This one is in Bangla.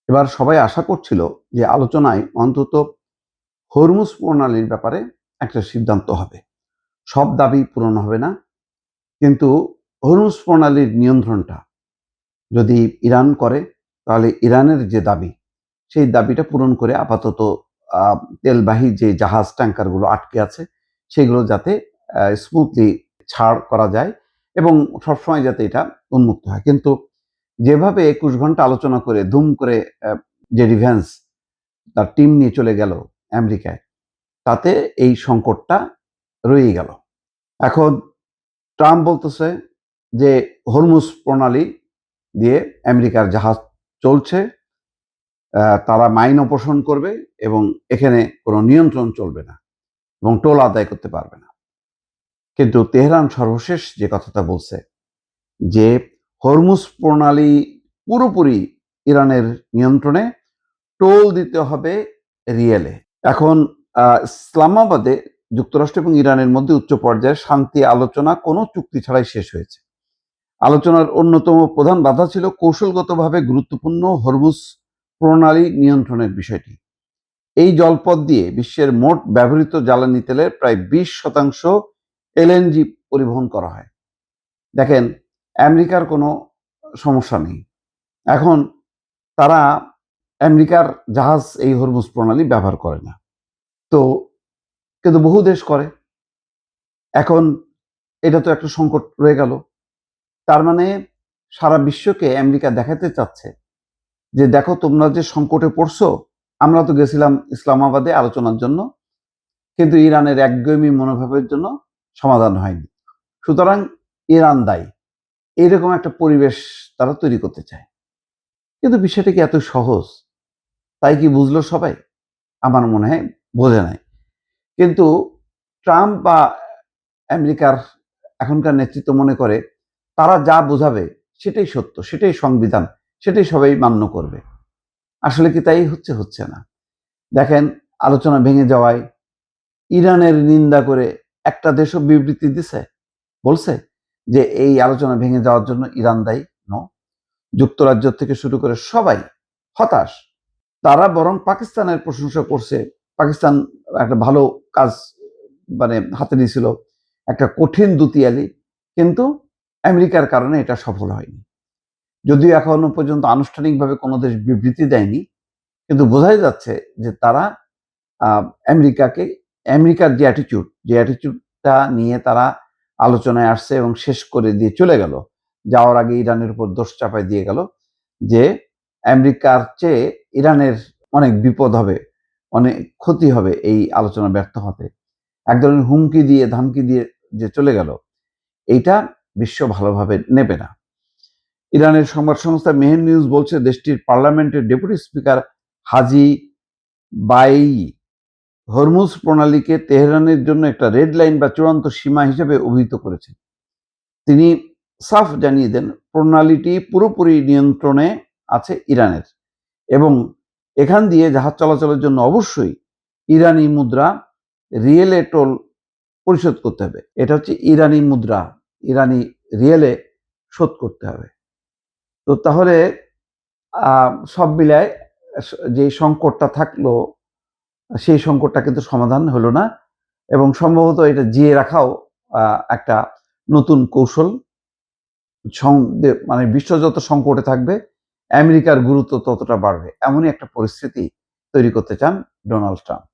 এবার সবাই আশা করছিল যে আলোচনায় অন্তত হরমুজ প্রণালীর ব্যাপারে একটা সিদ্ধান্ত হবে। সব দাবি পূরণ হবে না, কিন্তু হরমুজ প্রণালীর নিয়ন্ত্রণটা যদি ইরান করে, তাহলে ইরানের যে দাবি, সেই দাবিটা পূরণ করে আপাতত তেলবাহী যে জাহাজ ট্যাঙ্কারগুলো আটকে আছে সেগুলো যাতে স্মুথলি ছাড় করা যায় এবং সবসময় যাতে এটা উন্মুক্ত হয়। কিন্তু যেভাবে ২১ ঘন্টা আলোচনা করে ধুম করে জেডি ভ্যান্স তার টিম নিয়ে চলে গেল আমেরিকায়, তাতে এই সংকটটা রয়েই গেল। এখন ট্রাম্প বলতেছে যে হরমুজ প্রণালী দিয়ে আমেরিকার জাহাজ চলছে, তারা মাইন অপসারণ করবে এবং এখানে কোনো নিয়ন্ত্রণ চলবে না এবং টোল আদায় করতে পারবে না। কিন্তু তেহরান সর্বশেষ যে কথাটা বলছে যে হরমুজ প্রণালী পুরোপুরি ইরানের নিয়ন্ত্রণে, টোল দিতে হবে রিয়েলে। এখন ইসলামাবাদে যুক্তরাষ্ট্র এবং ইরানের মধ্যে উচ্চ পর্যায়ের শান্তি আলোচনা কোনো চুক্তি ছাড়াই শেষ হয়েছে। আলোচনার অন্যতম প্রধান বাধা ছিল কৌশলগতভাবে গুরুত্বপূর্ণ হরমুজ প্রণালী নিয়ন্ত্রণের বিষয়টি। এই জলপথ দিয়ে বিশ্বের মোট ব্যবহৃত জ্বালানি তেলের প্রায় 20% এলএনজি পরিবহন করা হয়। দেখেন, আমেরিকার কোনো সমস্যা নেই। এখন তারা আমেরিকার জাহাজ এই হরমুজ প্রণালী ব্যবহার করে না, তো কিন্তু বহু দেশ করে। এখন এটা তো একটা সংকট রয়ে গেল। তার মানে সারা বিশ্বকে আমেরিকা দেখাতে চাচ্ছে যে দেখো, তোমরা যে সংকটে পড়ছো, আমরা তো গেছিলাম ইসলামাবাদে আলোচনার জন্য, কিন্তু ইরানের একগুঁয়েমি মনোভাবের জন্য সমাধান হয়নি। সুতরাং ইরান দায়ী। এইরকম একটা পরিবেশ তারা তৈরি করতে চায়। কিন্তু বিষয়টা কি এত সহজ? তাই কি বুঝলো সবাই? আমার মনে হয় বোঝে নাই। কিন্তু ট্রাম্প বা আমেরিকার এখনকার নেতৃত্ব মনে করে তারা যা বোঝাবে সেটাই সত্য, সেটাই সংবিধান, সেটাই সবাই মান্য করবে। আসলে কি তাই হচ্ছে? হচ্ছে না। দেখেন, আলোচনা ভেঙে যাওয়ায় ইরানের নিন্দা করে একটা দেশও বিবৃতি দিছে, বলছে যে এই আলোচনা ভেঙে যাওয়ার জন্য ইরান দায়ী? নো। যুক্তরাজ্য থেকে শুরু করে সবাই হতাশ। তারা বরং পাকিস্তানের প্রশংসা করছে। পাকিস্তান একটা ভালো কাজ হাতে নিয়েছিল, একটা কঠিন দুতিয়ালি, কিন্তু আমেরিকার কারণে এটা সফল হয়নি। যদিও এখনো পর্যন্ত আনুষ্ঠানিকভাবে কোনো দেশ বিবৃতি দেয়নি, কিন্তু বোঝাই যাচ্ছে যে তারা আমেরিকাকে, আমেরিকার যে অ্যাটিটিউডটা নিয়ে তারা আলোচনায় আসছে এবং শেষ করে দিয়ে চলে গেল, যাওয়ার আগে ইরানের উপর দোষ চাপায় দিয়ে গেল যে আমেরিকার চেয়ে ইরানের অনেক বিপদ হবে, অনেক ক্ষতি হবে এই আলোচনা ব্যর্থ হতে। এক ধরনের হুমকি দিয়ে, ধামকি দিয়ে যে চলে গেল, এইটা বিশ্ব ভালোভাবে নেবে না। ইরানের সংবাদ সংস্থা মেহের নিউজ বলছে দেশটির পার্লামেন্টের deputy speaker Hajibabaei Hormuz প্রণালীকে তেহরানের জন্য একটা রেড লাইন বা চূড়ান্ত সীমা হিসেবে অভিহিত করেছেন। তিনি সাফ জানিয়ে দেন প্রণালীটি পুরোপুরি নিয়ন্ত্রণে আছে ইরানের এবং এখান দিয়ে জাহাজ চলাচলের জন্য অবশ্যই ইরানি মুদ্রা, রিয়েলে টোল পরিশোধ করতে হবে। এটা হচ্ছে ইরানি মুদ্রা, ইরানি রিয়েলে শোধ করতে হবে। তো তাহলে সব মিলায় যে সংকটটা থাকলো, সেই সংকটটা কিন্তু সমাধান হলো না এবং সম্ভবত এটা জিয়ে রাখাও একটা নতুন কৌশল। বিশ্ব যত সংকটে থাকবে, আমেরিকার গুরুত্ব ততটা বাড়বে, এমনই একটা পরিস্থিতি তৈরি করতে চান ডোনাল্ড ট্রাম্প।